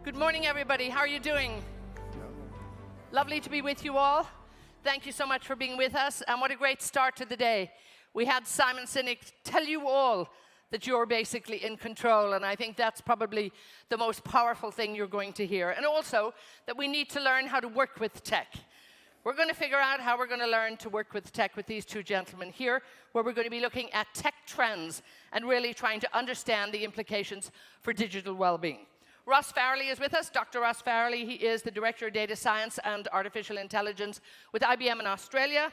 Good morning, everybody. How are you doing? Lovely to be with you all. Thank you so much for being with us, and what a great start to the day. We had Simon Sinek tell you all that you're basically in control, and I think that's probably the most powerful thing you're going to hear. And also, that we need to learn how to work with tech. We're going to figure out how we're going to learn to work with tech with these two gentlemen here, where we're going to be looking at tech trends and really trying to understand the implications for digital well-being. Ross Farrelly is with us. Dr. Ross Farrelly, he is the Director of Data Science and Artificial Intelligence with IBM in Australia.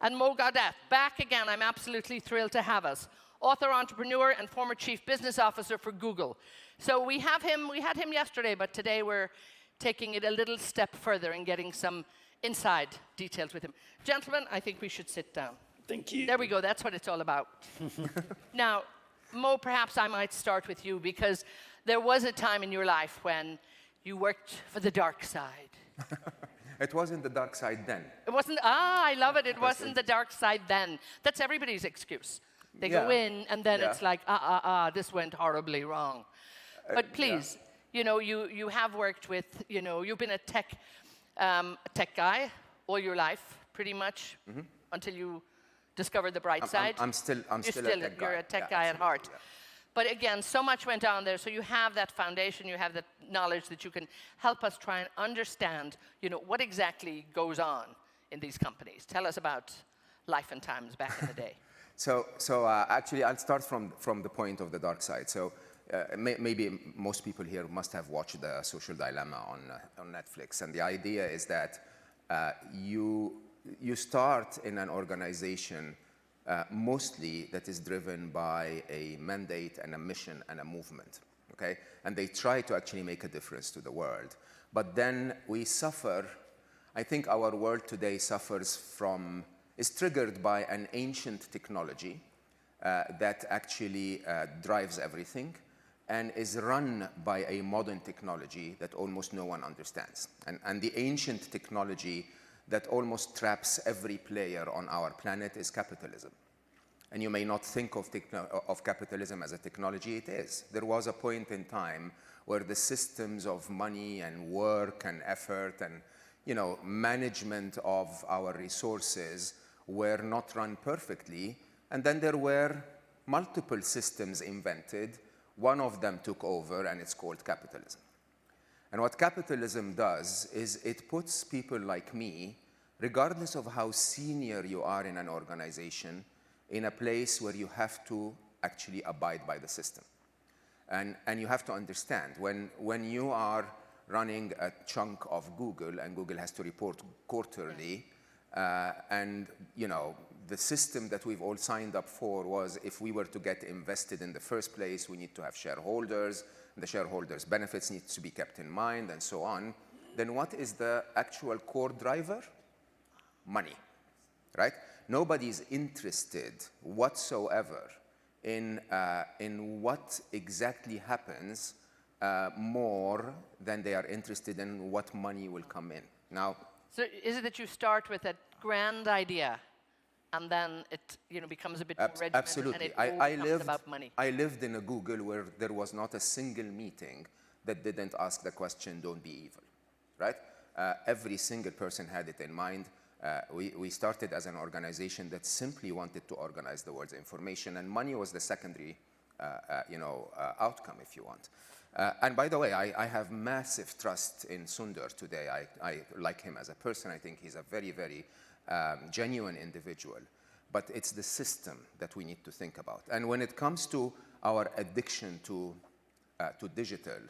And Mo Gawdat, back again. I'm absolutely thrilled to have us. Author, entrepreneur, and former Chief Business Officer for Google. So we had him yesterday, but today we're taking it a little step further and getting some inside details with him. Gentlemen, I think we should sit down. Thank you. There we go. That's what it's all about. Now, Mo, perhaps I might start with you, because there was a time in your life when you worked for the dark side. It wasn't the dark side then. It wasn't, I love it. It wasn't the dark side then. That's everybody's excuse. They go in, and then it's like, this went horribly wrong. But please, you know, you have worked with, you know, you've been a tech guy all your life, pretty much, until you discovered the bright side. I'm still a tech guy. You're a tech guy at heart. Yeah. But again, so much went on there, so you have that foundation, you have that knowledge that you can help us try and understand, you know, what exactly goes on in these companies. Tell us about life and times back in the day. So actually, I'll start from the point of the dark side. So maybe most people here must have watched The Social Dilemma on Netflix, and the idea is that you start in an organization mostly that is driven by a mandate and a mission and a movement, okay? And they try to actually make a difference to the world. But then we suffer, I think our world today is triggered by an ancient technology that actually drives everything and is run by a modern technology that almost no one understands. And the ancient technology that almost traps every player on our planet is capitalism. And you may not think of capitalism as a technology. It is. There was a point in time where the systems of money and work and effort and, you know, management of our resources were not run perfectly. And then there were multiple systems invented. One of them took over, and it's called capitalism. And what capitalism does is it puts people like me, regardless of how senior you are in an organization, in a place where you have to actually abide by the system. And you have to understand, when you are running a chunk of Google, and Google has to report quarterly, and you know, the system that we've all signed up for was, if we were to get invested in the first place, we need to have shareholders, and the shareholders' benefits need to be kept in mind, and so on. Then what is the actual core driver? Money, right? Nobody's interested whatsoever in what exactly happens more than they are interested in what money will come in. Now, so is it that you start with a grand idea, and then it, you know, becomes a bit more regimented? Absolutely. And it becomes about money? I lived in a Google where there was not a single meeting that didn't ask the question, "Don't be evil," right? Every single person had it in mind. We started as an organization that simply wanted to organize the world's information, and money was the secondary, outcome, if you want. And by the way, I have massive trust in Sundar today. I like him as a person. I think he's a very, very genuine individual. But it's the system that we need to think about. And when it comes to our addiction to digital,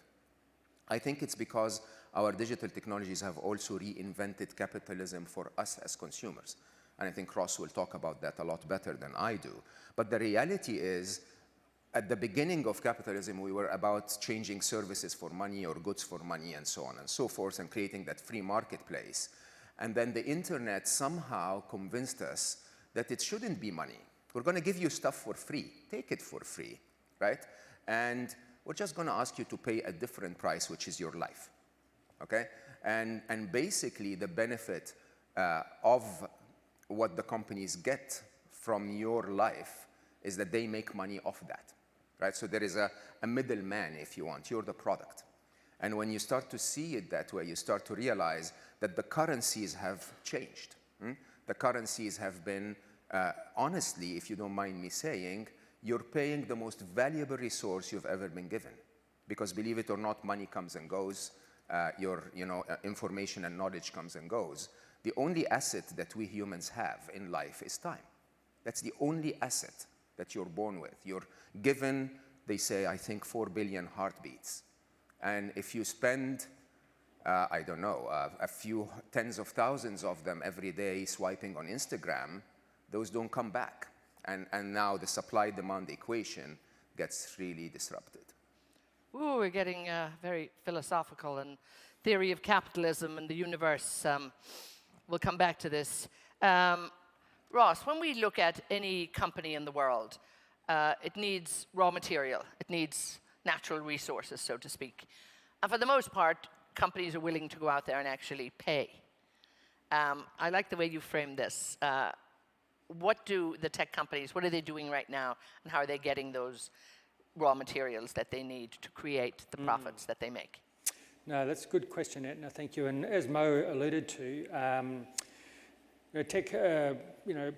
I think it's because our digital technologies have also reinvented capitalism for us as consumers. And I think Ross will talk about that a lot better than I do. But the reality is, at the beginning of capitalism, we were about changing services for money or goods for money and so on and so forth, and creating that free marketplace. And then the internet somehow convinced us that it shouldn't be money. We're going to give you stuff for free. Take it for free, right? And we're just going to ask you to pay a different price, which is your life, okay? And basically, the benefit of what the companies get from your life is that they make money off that, right? So there is a middleman, if you want. You're the product. And when you start to see it that way, you start to realize that the currencies have changed. The currencies have been, honestly, if you don't mind me saying, you're paying the most valuable resource you've ever been given. Because believe it or not, money comes and goes. Information and knowledge comes and goes. The only asset that we humans have in life is time. That's the only asset that you're born with. You're given, they say, I think 4 billion heartbeats. And if you spend, I don't know, a few tens of thousands of them every day swiping on Instagram, those don't come back. And now the supply-demand equation gets really disrupted. Ooh, we're getting very philosophical, and theory of capitalism and the universe. We'll come back to this. Ross, when we look at any company in the world, it needs raw material. It needs natural resources, so to speak. And for the most part, companies are willing to go out there and actually pay. I like the way you framed this. What do the tech companies, what are they doing right now, and how are they getting those raw materials that they need to create the profits that they make? No, that's a good question, Eithne, thank you. And as Mo alluded to, tech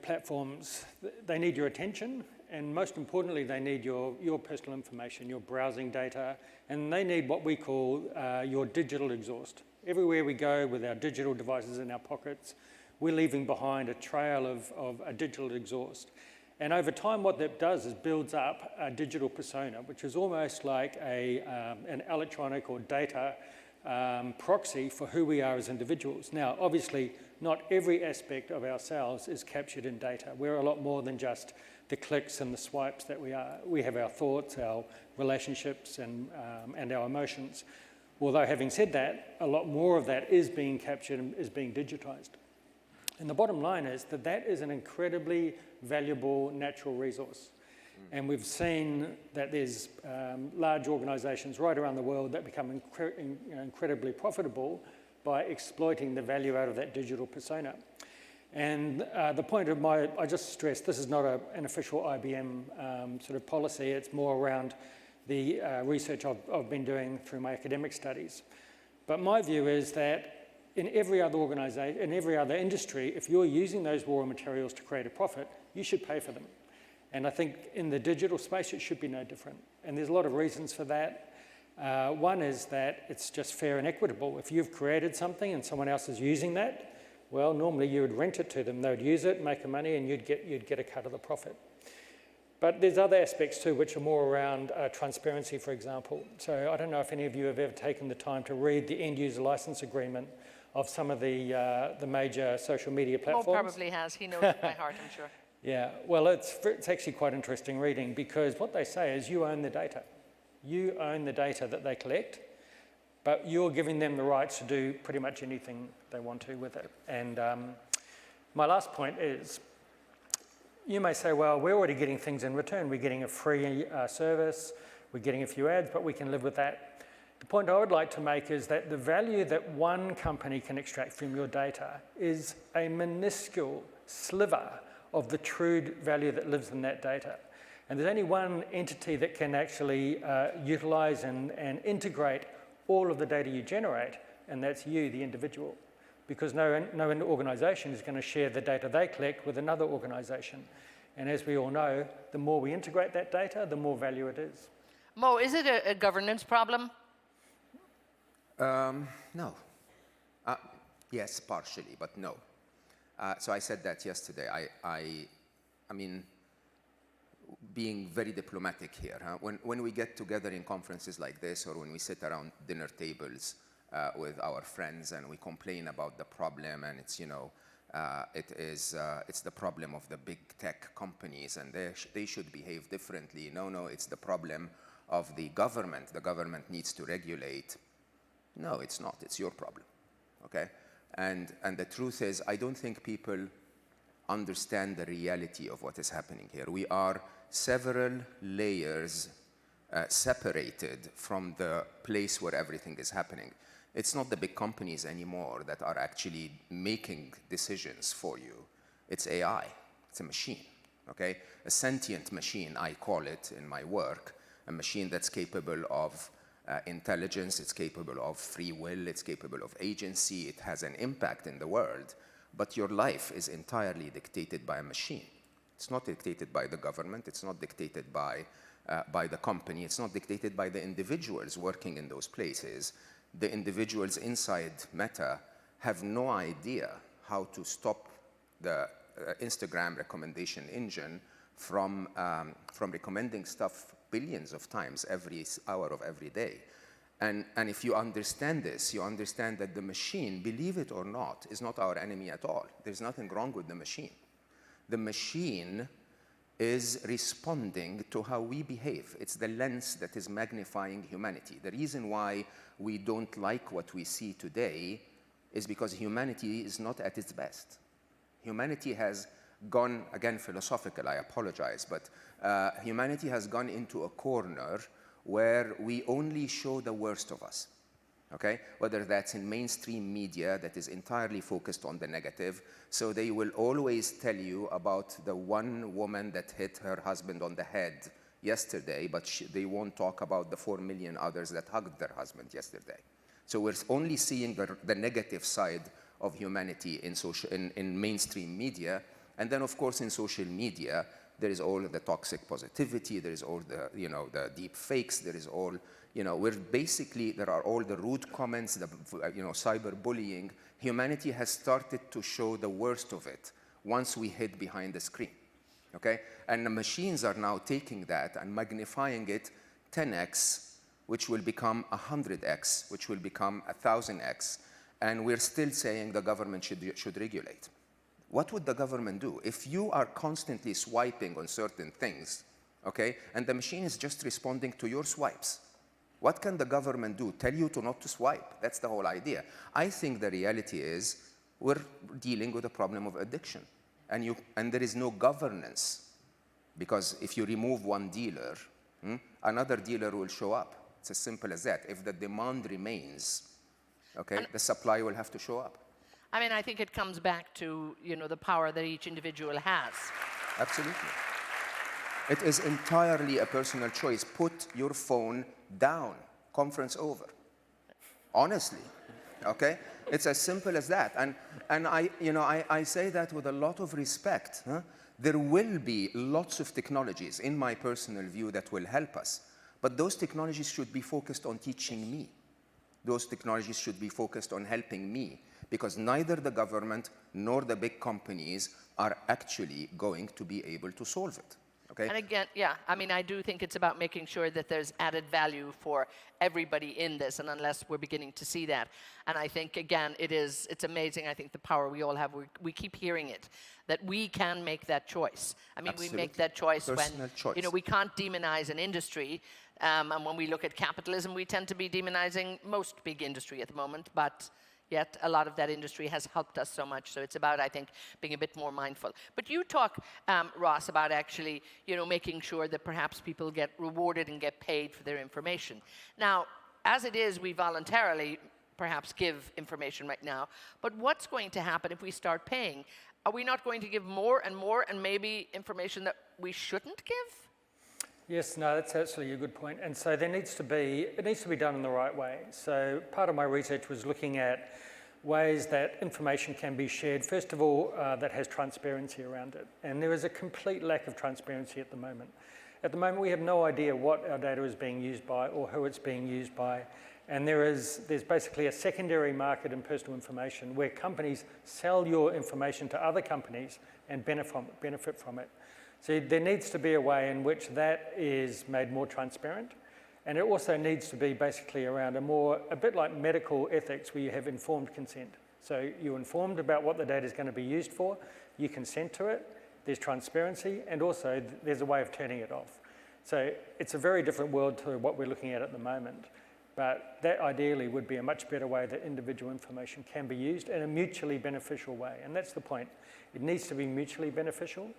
platforms, they need your attention, and most importantly, they need your personal information, your browsing data, and they need what we call your digital exhaust. Everywhere we go with our digital devices in our pockets, we're leaving behind a trail of a digital exhaust. And over time, what that does is builds up a digital persona, which is almost like an electronic or data proxy for who we are as individuals. Now, obviously, not every aspect of ourselves is captured in data. We're a lot more than just the clicks and the swipes that we are. We have our thoughts, our relationships, and our emotions. Although, having said that, a lot more of that is being captured and is being digitized. And the bottom line is that that is an incredibly valuable natural resource. And we've seen that there's large organizations right around the world that become incredibly profitable by exploiting the value out of that digital persona. And the point of I just stress, this is not an official IBM sort of policy, it's more around the research I've been doing through my academic studies. But my view is that in every other organization, in every other industry, if you're using those raw materials to create a profit, you should pay for them. And I think in the digital space, it should be no different. And there's a lot of reasons for that. One is that it's just fair and equitable. If you've created something and someone else is using that, well, normally you would rent it to them. They would use it, make a money, and you'd get a cut of the profit. But there's other aspects too, which are more around transparency, for example. So I don't know if any of you have ever taken the time to read the end user license agreement of some of the major social media platforms. Mo probably has. He knows it by heart, I'm sure. Yeah, well, it's actually quite interesting reading, because what they say is you own the data. You own the data that they collect, but you're giving them the rights to do pretty much anything they want to with it. And my last point is, you may say, well, we're already getting things in return. We're getting a free service, we're getting a few ads, but we can live with that. The point I would like to make is that the value that one company can extract from your data is a minuscule sliver of the true value that lives in that data. And there's only one entity that can actually utilize and integrate all of the data you generate, and that's you, the individual. Because no organization is going to share the data they collect with another organization. And as we all know, the more we integrate that data, the more value it is. Mo, is it a governance problem? No. Yes, partially, but no. So I said that yesterday. I mean, being very diplomatic here, huh? When we get together in conferences like this, or when we sit around dinner tables with our friends and we complain about the problem, and it's, it's the problem of the big tech companies and they should behave differently. No, it's the problem of the government. The government needs to regulate. No, it's not. It's your problem, okay? And the truth is, I don't think people understand the reality of what is happening here. We are several layers separated from the place where everything is happening. It's not the big companies anymore that are actually making decisions for you. It's AI. It's a machine, okay? A sentient machine, I call it in my work, a machine that's capable of intelligence, it's capable of free will, it's capable of agency, it has an impact in the world, but your life is entirely dictated by a machine. It's not dictated by the government, it's not dictated by the company, it's not dictated by the individuals working in those places. The individuals inside Meta have no idea how to stop the Instagram recommendation engine from recommending stuff billions of times every hour of every day. And if you understand this, you understand that the machine, believe it or not, is not our enemy at all. There's nothing wrong with the machine. The machine is responding to how we behave. It's the lens that is magnifying humanity. The reason why we don't like what we see today is because humanity is not at its best. Humanity has gone, again philosophical, I apologize, but humanity has gone into a corner where we only show the worst of us. Okay? Whether that's in mainstream media that is entirely focused on the negative, so they will always tell you about the one woman that hit her husband on the head yesterday, but they won't talk about the 4 million others that hugged their husband yesterday. So we're only seeing the negative side of humanity in mainstream media, and then of course in social media, there is all the toxic positivity, there is all the, the deep fakes, there is all, there are all the rude comments, the, cyberbullying. Humanity has started to show the worst of it once we hid behind the screen, okay? And the machines are now taking that and magnifying it 10x, which will become 100x, which will become 1,000x, and we're still saying the government should regulate. What would the government do? If you are constantly swiping on certain things, okay, and the machine is just responding to your swipes, what can the government do? Tell you to not to swipe. That's the whole idea. I think the reality is we're dealing with a problem of addiction, and there is no governance, because if you remove one dealer, another dealer will show up. It's as simple as that. If the demand remains, okay, the supply will have to show up. I mean, I think it comes back to, the power that each individual has. Absolutely. It is entirely a personal choice. Put your phone down. Conference over. Honestly, okay? It's as simple as that. And I say that with a lot of respect. There will be lots of technologies, in my personal view, that will help us. But those technologies should be focused on teaching me. Those technologies should be focused on helping me, because neither the government nor the big companies are actually going to be able to solve it. Okay? And again, yeah, I mean, I do think it's about making sure that there's added value for everybody in this, and unless we're beginning to see that. And I think, again, it's amazing, I think, the power we all have. We keep hearing it, that we can make that choice. I mean, Absolutely. we make that choice Personal choice. we can't demonize an industry. And when we look at capitalism, we tend to be demonizing most big industry at the moment, but yet a lot of that industry has helped us so much. So it's about, I think, being a bit more mindful. But you talk, Ross, about actually, making sure that perhaps people get rewarded and get paid for their information. Now, as it is, we voluntarily perhaps give information right now. But what's going to happen if we start paying? Are we not going to give more and more, and maybe information that we shouldn't give? Yes, no, that's absolutely a good point. And so it needs to be done in the right way. So part of my research was looking at ways that information can be shared, first of all, that has transparency around it. And there is a complete lack of transparency at the moment. At the moment, we have no idea what our data is being used by or who it's being used by. And there's basically a secondary market in personal information where companies sell your information to other companies and benefit from it. So there needs to be a way in which that is made more transparent. And it also needs to be basically around a bit like medical ethics, where you have informed consent. So you're informed about what the data is going to be used for, you consent to it, there's transparency, and also there's a way of turning it off. So it's a very different world to what we're looking at the moment. But that ideally would be a much better way that individual information can be used in a mutually beneficial way. And that's the point. It needs to be mutually beneficial.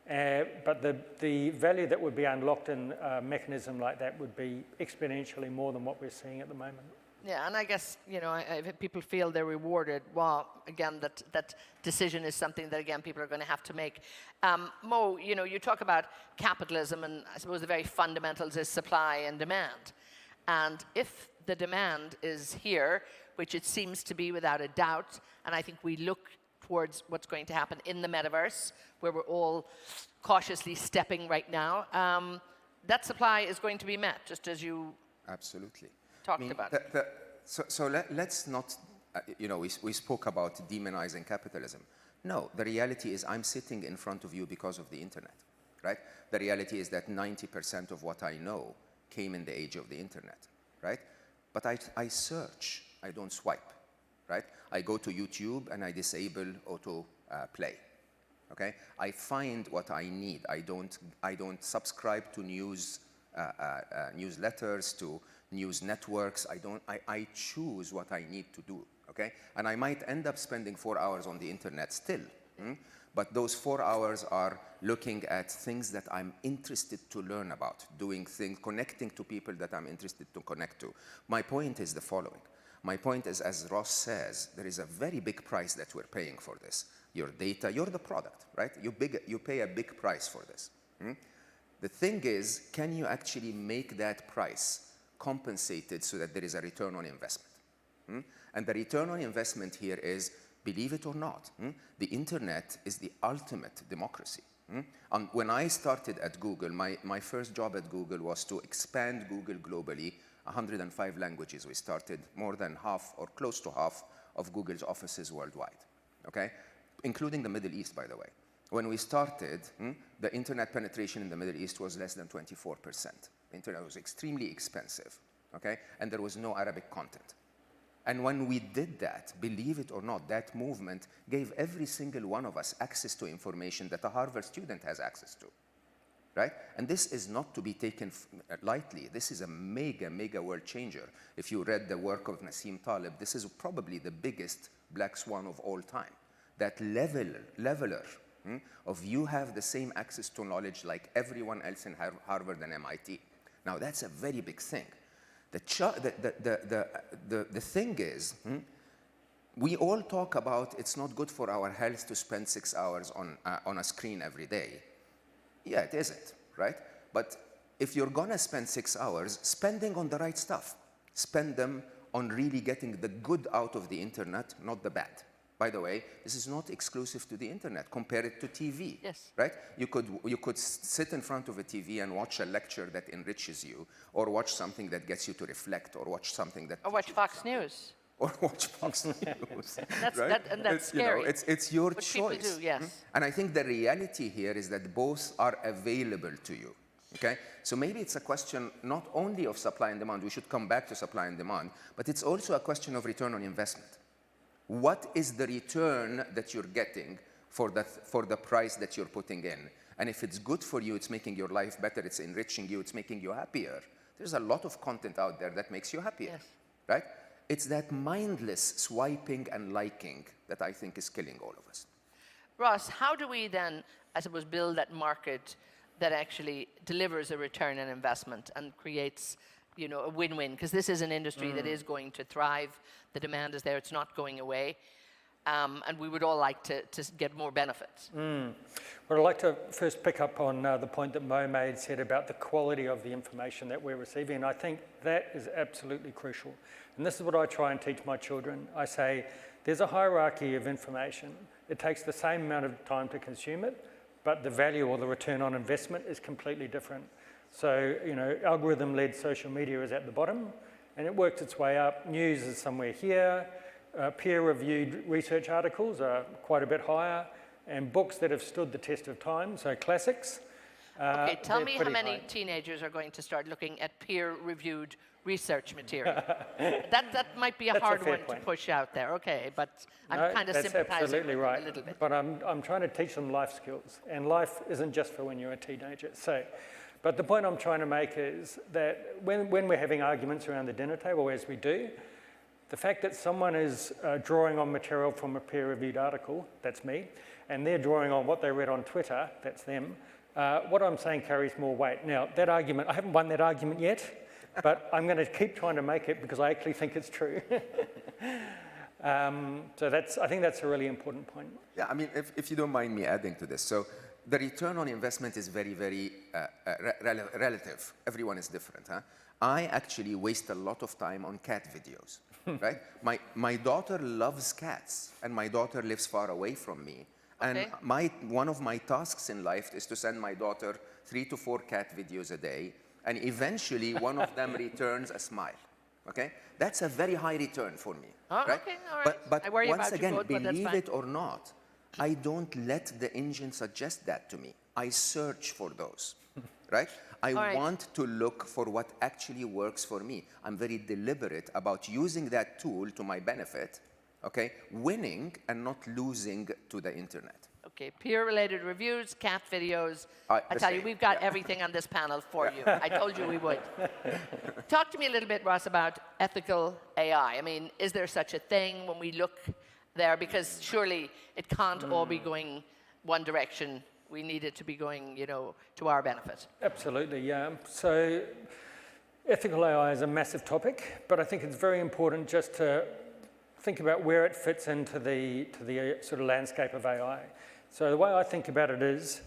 But the value that would be unlocked in a mechanism like that would be exponentially more than what we're seeing at the moment. Yeah, and I guess, if people feel they're rewarded, well, again, that decision is something that, again, people are going to have to make. Mo, you talk about capitalism, and I suppose the very fundamentals is supply and demand. And if the demand is here, which it seems to be without a doubt, and I think we look towards what's going to happen in the metaverse, where we're all cautiously stepping right now, that supply is going to be met, just as you Absolutely. talked about. Let's not, we spoke about demonizing capitalism. No, the reality is I'm sitting in front of you because of the internet, right? The reality is that 90% of what I know came in the age of the internet, right? But I search, I don't swipe, right? I go to YouTube and I disable auto play, okay? I find what I need. I don't subscribe to newsletters, to news networks. I choose what I need to do, okay? And I might end up spending 4 hours on the internet still, but those 4 hours are looking at things that I'm interested to learn about, doing things, connecting to people that I'm interested to connect to. My point is the following. My point is, as Ross says, there is a very big price that we're paying for this. Your data, you're the product, right? You pay a big price for this. The thing is, can you actually make that price compensated so that there is a return on investment? And the return on investment here is, believe it or not, the internet is the ultimate democracy. And when I started at Google, my first job at Google was to expand Google globally, 105 languages. We started more than half or close to half of Google's offices worldwide, okay? Including the Middle East, by the way. When we started, the internet penetration in the Middle East was less than 24%. The internet was extremely expensive, okay? And there was no Arabic content. And when we did that, believe it or not, that movement gave every single one of us access to information that a Harvard student has access to, right? And this is not to be taken lightly. This is a mega, mega world changer. If you read the work of Nassim Taleb, this is probably the biggest black swan of all time. That leveler of you have the same access to knowledge like everyone else in Harvard and MIT. Now, that's a very big thing. The thing is, we all talk about it's not good for our health to spend 6 hours on a screen every day. Yeah, it isn't, right? But if you're gonna spend 6 hours, spending on the right stuff. Spend them on really getting the good out of the internet, not the bad. By the way, this is not exclusive to the internet. Compare it to TV, Yes. right? You could sit in front of a TV and watch a lecture that enriches you, or watch something that gets you to reflect, or watch something that... Or watch Fox News. Or watch Fox News, right? That's scary. It's your Which choice. people do, yes. And I think the reality here is that both are available to you, okay? So maybe it's a question not only of supply and demand, we should come back to supply and demand, but it's also a question of return on investment. What is the return that you're getting for the price that you're putting in? And if it's good for you, it's making your life better, it's enriching you, it's making you happier. There's a lot of content out there that makes you happier, yes. right? It's that mindless swiping and liking that I think is killing all of us. Ross, how do we then, I suppose, build that market that actually delivers a return on investment and creates, you know, a win-win? Because this is an industry that is going to thrive. The demand is there. It's not going away. And we would all like to get more benefits. Well, I'd like to first pick up on the point that Mo said about the quality of the information that we're receiving. And I think that is absolutely crucial. And this is what I try and teach my children. I say, there's a hierarchy of information. It takes the same amount of time to consume it, but the value or the return on investment is completely different. So, you know, algorithm-led social media is at the bottom, and it works its way up. News is somewhere here. Peer-reviewed research articles are quite a bit higher, and books that have stood the test of time, so classics. Okay, tell me how many high. teenagers are going to start looking at peer-reviewed research material. that might be a hard one to push out there, okay, but I'm kind of sympathizing that's absolutely with right. a little bit. But I'm trying to teach them life skills, and life isn't just for when you're a teenager. So, but the point I'm trying to make is that when we're having arguments around the dinner table, as we do, the fact that someone is drawing on material from a peer-reviewed article, that's me, and they're drawing on what they read on Twitter, that's them, what I'm saying carries more weight. Now, that argument, I haven't won that argument yet, but I'm going to keep trying to make it because I actually think it's true. So I think that's a really important point. Yeah, I mean, if you don't mind me adding to this. So the return on investment is very, very relative. Everyone is different. Huh? I actually waste a lot of time on cat videos, right? My daughter loves cats, and my daughter lives far away from me. Okay. And one of my tasks in life is to send my daughter 3 to 4 cat videos a day, and eventually one of them returns a smile. Okay, that's a very high return for me. Oh, right? okay, all right. But I worry once about you again, both, but that's believe fine. it or not, I don't let the engine suggest that to me. I search for those, right? I right. want to look for what actually works for me. I'm very deliberate about using that tool to my benefit, okay? Winning and not losing to the internet. Okay, peer-related reviews, cat videos. The I tell you, same, we've got yeah. everything on this panel for you. I told you we would. Talk to me a little bit, Ross, about ethical AI. I mean, is there such a thing when we look there? Because surely it can't all be going one direction. We need it to be going, you know, to our benefit. Absolutely, yeah. So ethical AI is a massive topic, but I think it's very important just to think about where it fits into the sort of landscape of AI. So the way I think about it is,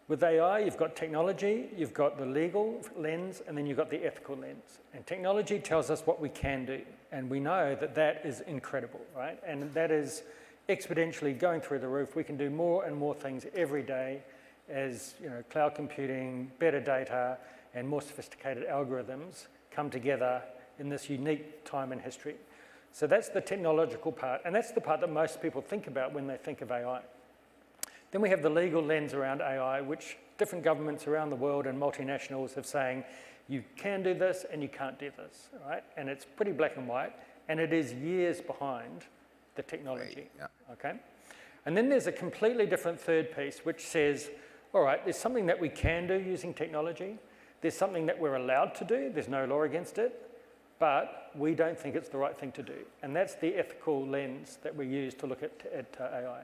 with AI, you've got technology, you've got the legal lens, and then you've got the ethical lens. And technology tells us what we can do, and we know that that is incredible, right? And that is exponentially going through the roof. We can do more and more things every day as, you know, cloud computing, better data, and more sophisticated algorithms come together in this unique time in history. So that's the technological part, and that's the part that most people think about when they think of AI. Then we have the legal lens around AI, which different governments around the world and multinationals have saying, you can do this and you can't do this, right? And it's pretty black and white, and it is years behind the technology, Yeah. okay? And then there's a completely different third piece, which says, all right, there's something that we can do using technology. There's something that we're allowed to do. There's no law against it, but we don't think it's the right thing to do. And that's the ethical lens that we use to look at AI.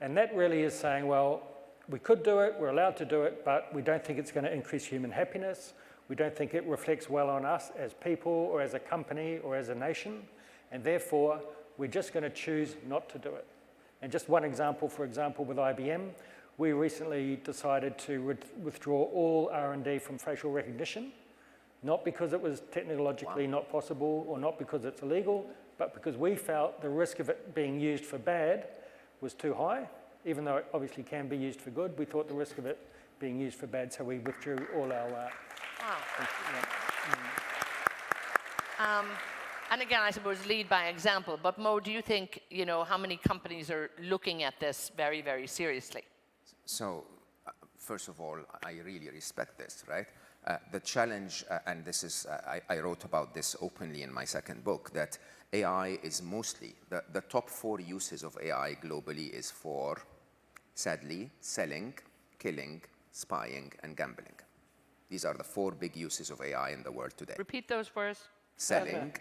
And that really is saying, well, we could do it, we're allowed to do it, but we don't think it's going to increase human happiness. We don't think it reflects well on us as people or as a company or as a nation. And therefore, we're just going to choose not to do it. And just one example, for example, with IBM, we recently decided to withdraw all R&D from facial recognition, not because it was technologically not possible or not because it's illegal, but because we felt the risk of it being used for bad was too high. Even though it obviously can be used for good, we thought the risk of it being used for bad, so we withdrew all our... And again, I suppose lead by example, but Mo, do you think, you know, how many companies are looking at this very, very seriously? So, first of all, I really respect this, right? The challenge, and this is, I wrote about this openly in my second book, that AI is mostly, the top 4 uses of AI globally is for, sadly, selling, killing, spying, and gambling. These are the 4 big uses of AI in the world today. Repeat those for us. Selling,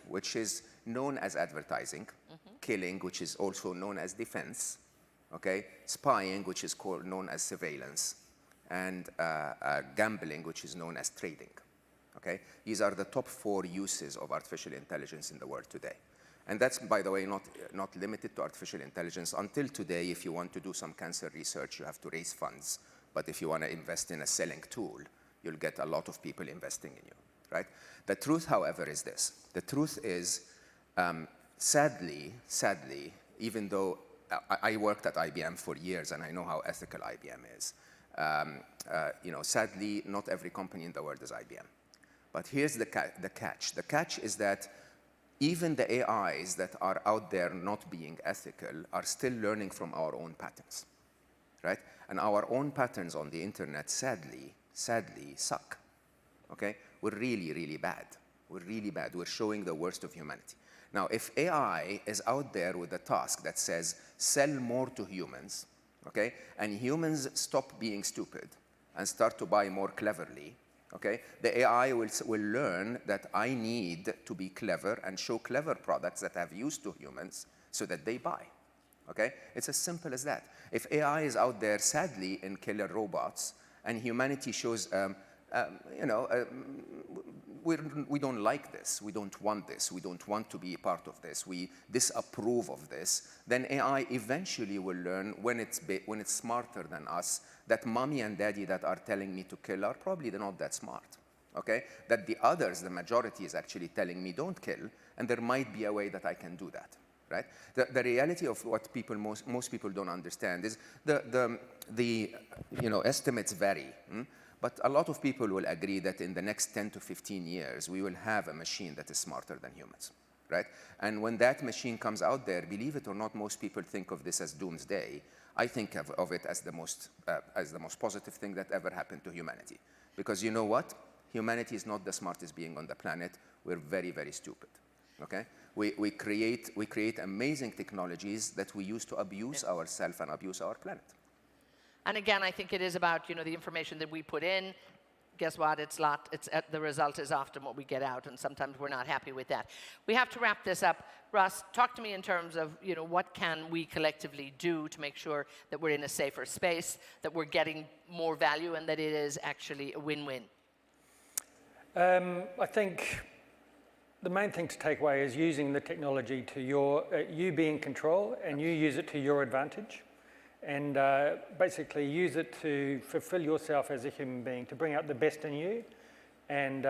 which is known as advertising, killing, which is also known as defense, okay? Spying, which is known as surveillance, and gambling, which is known as trading, okay? These are the top 4 uses of artificial intelligence in the world today. And that's, by the way, not limited to artificial intelligence. Until today, if you want to do some cancer research, you have to raise funds. But if you want to invest in a selling tool, you'll get a lot of people investing in you, right? The truth, however, is this. The truth is, sadly, even though I worked at IBM for years and I know how ethical IBM is, you know, sadly, not every company in the world is IBM. But here's the catch. The catch is that even the AIs that are out there not being ethical are still learning from our own patterns, right? And our own patterns on the internet, sadly, suck, okay? We're really, really bad. We're really bad. We're showing the worst of humanity. Now, if AI is out there with a task that says, sell more to humans, okay? And humans stop being stupid and start to buy more cleverly, okay? The AI will learn that I need to be clever and show clever products that have use to humans so that they buy, okay? It's as simple as that. If AI is out there, sadly, in killer robots, and humanity shows, you know, we don't like this, we don't want this, we don't want to be a part of this, we disapprove of this, then AI eventually will learn when it's smarter than us, that mommy and daddy that are telling me to kill are probably not that smart, okay? That the others, the majority, is actually telling me don't kill, and there might be a way that I can do that, right? The reality of what most people don't understand is the estimates vary. But a lot of people will agree that in the next 10 to 15 years, we will have a machine that is smarter than humans, right? And when that machine comes out there, believe it or not, most people think of this as doomsday. I think of it as the most positive thing that ever happened to humanity. Because you know what? Humanity is not the smartest being on the planet. We're very, very stupid, okay? We create amazing technologies that we use to abuse ourselves and abuse our planet. And again, I think it is about, the information that we put in. Guess what? The result is often what we get out, and sometimes we're not happy with that. We have to wrap this up. Ross, talk to me in terms of, what can we collectively do to make sure that we're in a safer space, that we're getting more value, and that it is actually a win-win? I think the main thing to take away is using the technology to you be in control, and you use it to your advantage. And basically use it to fulfill yourself as a human being, to bring out the best in you. And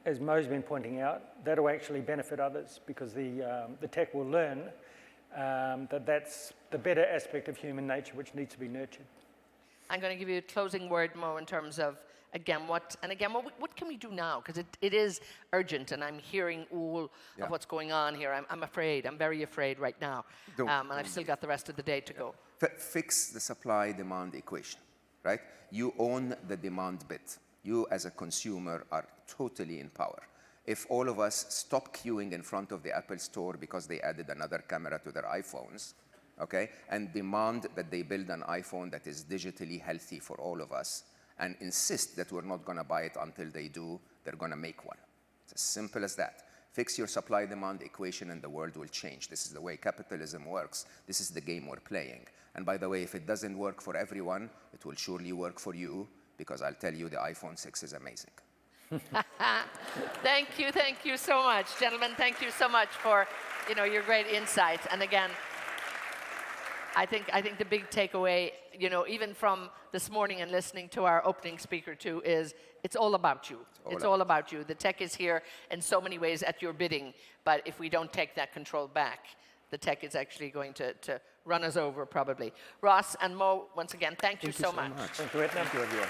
as Mo's been pointing out, that'll actually benefit others, because the tech will learn that's the better aspect of human nature which needs to be nurtured. I'm going to give you a closing word, Mo, in terms of, what can we do now? Because it is urgent, and I'm hearing all of what's going on here. I'm afraid. I'm very afraid right now. And I've still got the rest of the day to go. Fix the supply-demand equation, right? You own the demand bit. You, as a consumer, are totally in power. If all of us stop queuing in front of the Apple store because they added another camera to their iPhones, okay, and demand that they build an iPhone that is digitally healthy for all of us, and insist that we're not going to buy it until they do, they're going to make one. It's as simple as that. Fix your supply-demand equation and the world will change. This is the way capitalism works. This is the game we're playing. And by the way, if it doesn't work for everyone, it will surely work for you, because I'll tell you the iPhone 6 is amazing. Thank you so much. Gentlemen, thank you so much for your great insight. And again, I think the big takeaway, even from this morning and listening to our opening speaker too, is it's all about you. It's all about you. The tech is here in so many ways at your bidding, but if we don't take that control back, the tech is actually going to run us over probably. Ross and Mo, once again, thank you so much. Thank you, Eithne. Thank you, everyone.